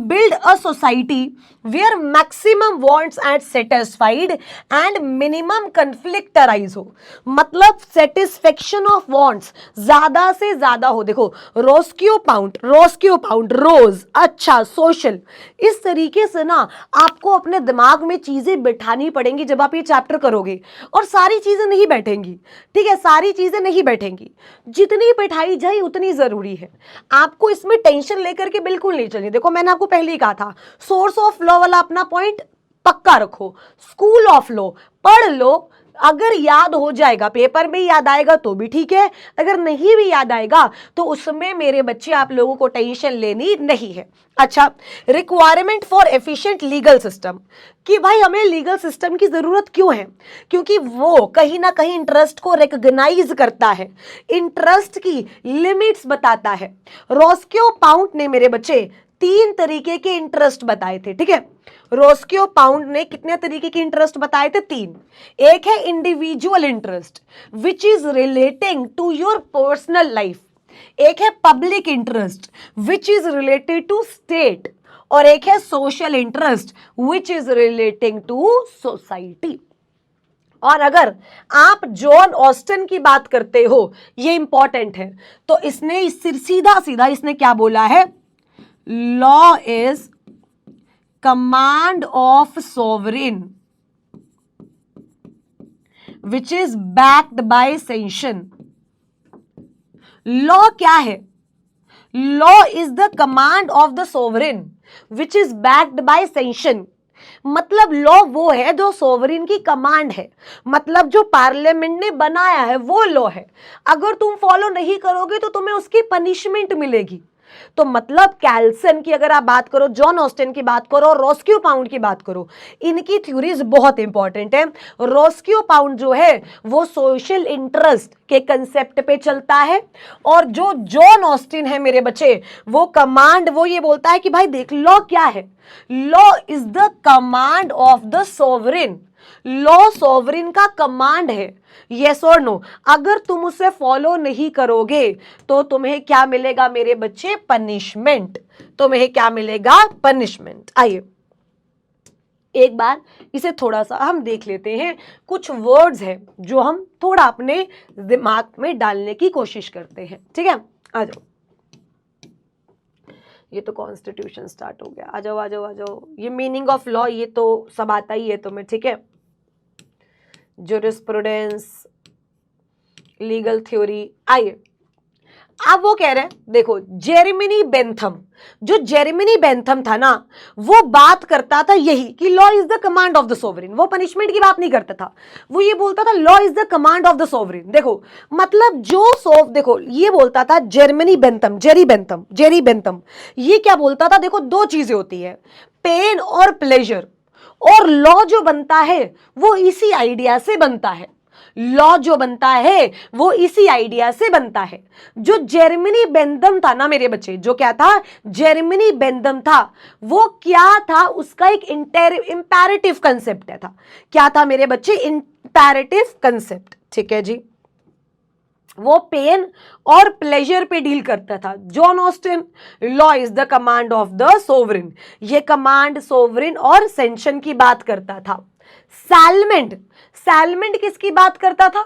build a society where maximum wants are satisfied and minimum conflict arise हो। मतलब सेटिस्फेक्शन ऑफ वॉन्ट्स ज्यादा से ज्यादा हो। देखो रोस्क्यू पाउंड रोज, अच्छा सोशल, इस तरीके से ना आपको अपने दिमाग में चीजें बिठानी पड़ेंगी जब आप ये चैप्टर करोगे। और सारी चीजें नहीं बैठेंगी, ठीक है, सारी चीजें नहीं बैठेंगी, जितनी बैठाई जाए उतनी जरूरी है। आपको इसमें टेंशन लेकर के बिल्कुल नहीं चलिए। देखो मैंने आपको पहले ही कहा था, सोर्स ऑफ लॉ वाला अपना पॉइंट पक्का रखो, स्कूल ऑफ लॉ पढ़ लो। अगर याद हो जाएगा, पेपर में याद आएगा तो भी ठीक है, अगर नहीं भी याद आएगा तो उसमें मेरे बच्चे आप लोगों को टेंशन लेनी नहीं है। अच्छा, requirement for efficient legal system, कि भाई हमें लीगल सिस्टम की जरूरत क्यों है? क्योंकि वो कहीं ना कहीं इंटरेस्ट को रिकॉग्नाइज करता है, इंटरेस्ट की लिमिट्स बताता है। रोस्क्यू पाउंड ने मेरे बच्चे 3 तरीके के इंटरेस्ट बताए थे, ठीक है। रोस्क्यू पाउंड ने कितने तरीके के इंटरेस्ट बताए थे? 3। एक है individual interest which is relating to your personal life, एक है public interest which is related to state, और एक है social interest which is relating to society. और अगर आप जॉन ऑस्टन की बात करते हो, ये इंपॉर्टेंट है, तो इसने सीधा सीधा इसने क्या बोला है? Law is command of sovereign which is backed by sanction. Law क्या है? Law is the command of the sovereign which is backed by sanction. मतलब लॉ वो है जो सोवरेन की कमांड है, मतलब जो पार्लियामेंट ने बनाया है वो लॉ है। अगर तुम फॉलो नहीं करोगे तो तुम्हें उसकी पनिशमेंट मिलेगी। तो मतलब कैल्सन की अगर आप बात करो, जॉन ऑस्टिन की बात करो, रोस्क्यू पाउंड की बात करो, इनकी थ्योरीज बहुत इंपॉर्टेंट है। रोस्क्यू पाउंड जो है वो सोशल इंटरेस्ट के कंसेप्ट पे चलता है, और जो जॉन ऑस्टिन है मेरे बच्चे वो कमांड, वो ये बोलता है कि भाई देख लॉ क्या है? Law is the command of the sovereign. Law sovereign का कमांड है, यस और नो। अगर तुम उसे फॉलो नहीं करोगे तो तुम्हें क्या मिलेगा मेरे बच्चे? पनिशमेंट। तुम्हें क्या मिलेगा? पनिशमेंट। आइए एक बार इसे थोड़ा सा हम देख लेते हैं। कुछ वर्ड्स हैं जो हम थोड़ा अपने दिमाग में डालने की कोशिश करते हैं, ठीक है। आ जाओ, ये तो कॉन्स्टिट्यूशन स्टार्ट हो गया। आ जाओ आ जाओ आ जाओ। ये मीनिंग ऑफ लॉ ये तो सब आता ही है तुम्हें, ठीक है। Jurisprudence, legal theory. आइए अब वो कह रहे हैं, देखो जेरेमी बेंथम, जो जेरेमी बेंथम था ना वो बात करता था यही कि law is the command of the sovereign. वो पनिशमेंट की बात नहीं करता था, वो ये बोलता था law is the command of the sovereign. देखो मतलब जो देखो ये बोलता था जेरेमी बेंथम, जेरी बेंथम ये क्या बोलता था? देखो दो चीजें होती है, पेन और प्लेजर, और लॉ जो बनता है वो इसी आइडिया से बनता है। लॉ जो बनता है वो इसी आइडिया से बनता है। जो जेरेमी बेंथम था ना मेरे बच्चे, जो क्या था? जेरेमी बेंथम था, वो क्या था? उसका एक इंपैरेटिव कंसेप्ट था। क्या था मेरे बच्चे? इंपैरेटिव कंसेप्ट, ठीक है जी। वो पेन और प्लेजर पे डील करता था। John Austin, law is the command of the sovereign, ये कमांड सोवरेन और सेंशन की बात करता था। सैलमेंट, सैलमेंट किसकी बात करता था?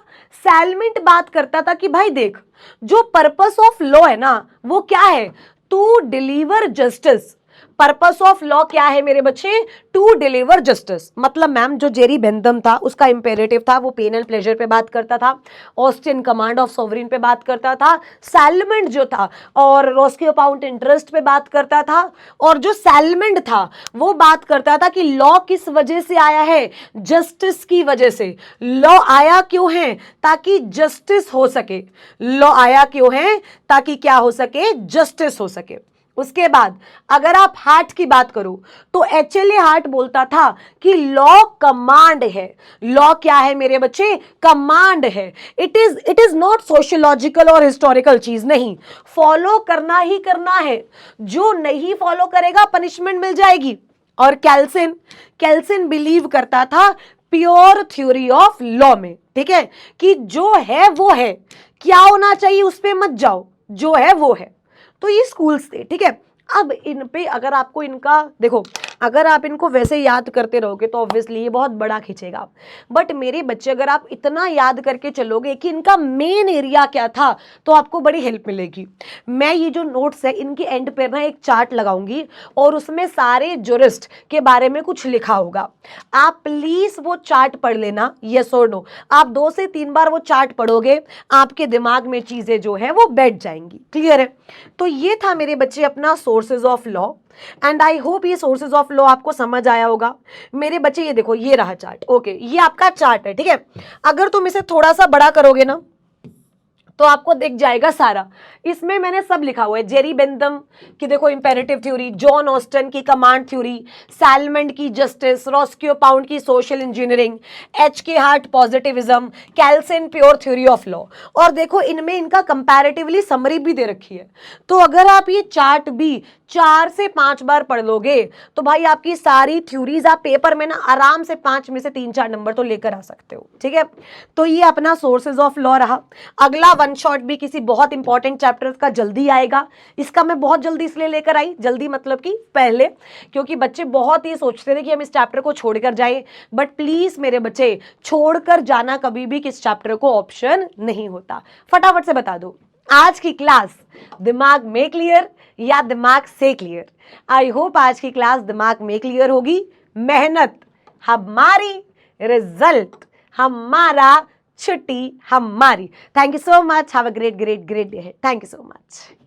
सैलमेंट बात करता था कि भाई देख, जो पर्पस ऑफ लॉ है ना वो क्या है? To deliver justice. Purpose of law क्या है मेरे बच्चे? To deliver justice. मतलब मैम जो जेरी बेंथम था उसका इंपेरेटिव था, वो पेन एंड प्लेजर पे बात करता था, ऑस्टिन कमांड ऑफ सोवरेन पे बात करता था, सैलमेंट जो था और रोस्कियो पाउंड इंटरेस्ट पे बात करता था, और जो सैलमेंट था वो बात करता था कि लॉ किस वजह से आया है? जस्टिस की वजह से। लॉ आया क्यों है? ताकि जस्टिस हो सके। लॉ आया क्यों है? ताकि क्या हो सके? जस्टिस हो सके। उसके बाद अगर आप हार्ट की बात करो तो एचएलए हार्ट बोलता था कि लॉ कमांड है। लॉ क्या है मेरे बच्चे? कमांड है। इट इज नॉट सोशियोलॉजिकल और हिस्टोरिकल चीज नहीं, फॉलो करना ही करना है। जो नहीं फॉलो करेगा पनिशमेंट मिल जाएगी। और कैल्सिन बिलीव करता था प्योर थ्योरी ऑफ लॉ में, ठीक है, कि जो है वो है, क्या होना चाहिए उस पे मत जाओ, जो है वो है। तो ये स्कूल्स थे, ठीक है। अब इन पे अगर आपको इनका देखो, अगर आप इनको वैसे याद करते रहोगे तो ऑब्वियसली ये बहुत बड़ा खींचेगा, बट मेरे बच्चे अगर आप इतना याद करके चलोगे कि इनका मेन एरिया क्या था तो आपको बड़ी हेल्प मिलेगी। मैं ये जो नोट्स है इनके एंड पर ना एक चार्ट लगाऊंगी और उसमें सारे जुरिस्ट के बारे में कुछ लिखा होगा। आप प्लीज वो चार्ट पढ़ लेना, यस और नो। आप 2 से 3 बार वो चार्ट पढ़ोगे, आपके दिमाग में चीजें जो है वो बैठ जाएंगी। क्लियर है? तो ये था मेरे बच्चे अपना sources of law, and I hope ये सोर्सेज ऑफ लॉ आपको समझ आया होगा। मेरे बच्चे ये देखो, ये रहा चार्ट, ओके, ये आपका चार्ट है, ठीक है। अगर तुम इसे थोड़ा सा बड़ा करोगे ना तो आपको दिख जाएगा सारा। इसमें मैंने सब लिखा हुआ है, जेरी बेंथम की देखो इंपेरेटिव थ्योरी, जॉन ऑस्टन की कमांड थ्योरी, सैलमेंट की जस्टिस, रोस्कियो पाउंड की social engineering, H K Hart positivism, Kelsen pure theory of law. और देखो इनमें इनका कंपैरेटिवली समरी भी दे रखी है। तो अगर आप ये चार्ट भी 4 से 5 बार पढ़ लोगे तो भाई आपकी सारी थ्योरीज आप पेपर में ना आराम से 5 में से 3-4 नंबर तो लेकर आ सकते हो, ठीक है। तो ये अपना सोर्सेज ऑफ लॉ रहा। अगला वन शॉट भी किसी बहुत इंपॉर्टेंट चैप्टर का जल्दी आएगा। इसका मैं बहुत जल्दी इसलिए लेकर आई, जल्दी मतलब कि पहले, क्योंकि बच्चे बहुत ही सोचते थे कि हम इस चैप्टर को छोड़कर जाए, बट प्लीज मेरे बच्चे छोड़कर जाना कभी भी किस चैप्टर को ऑप्शन नहीं होता। फटाफट से बता दो आज की क्लास दिमाग में क्लियर या दिमाग से क्लियर? आई होप आज की क्लास दिमाग में क्लियर होगी। मेहनत हमारी, रिजल्ट हमारा, छुट्टी हमारी। Thank you so much, have a great great great day. Thank you so much.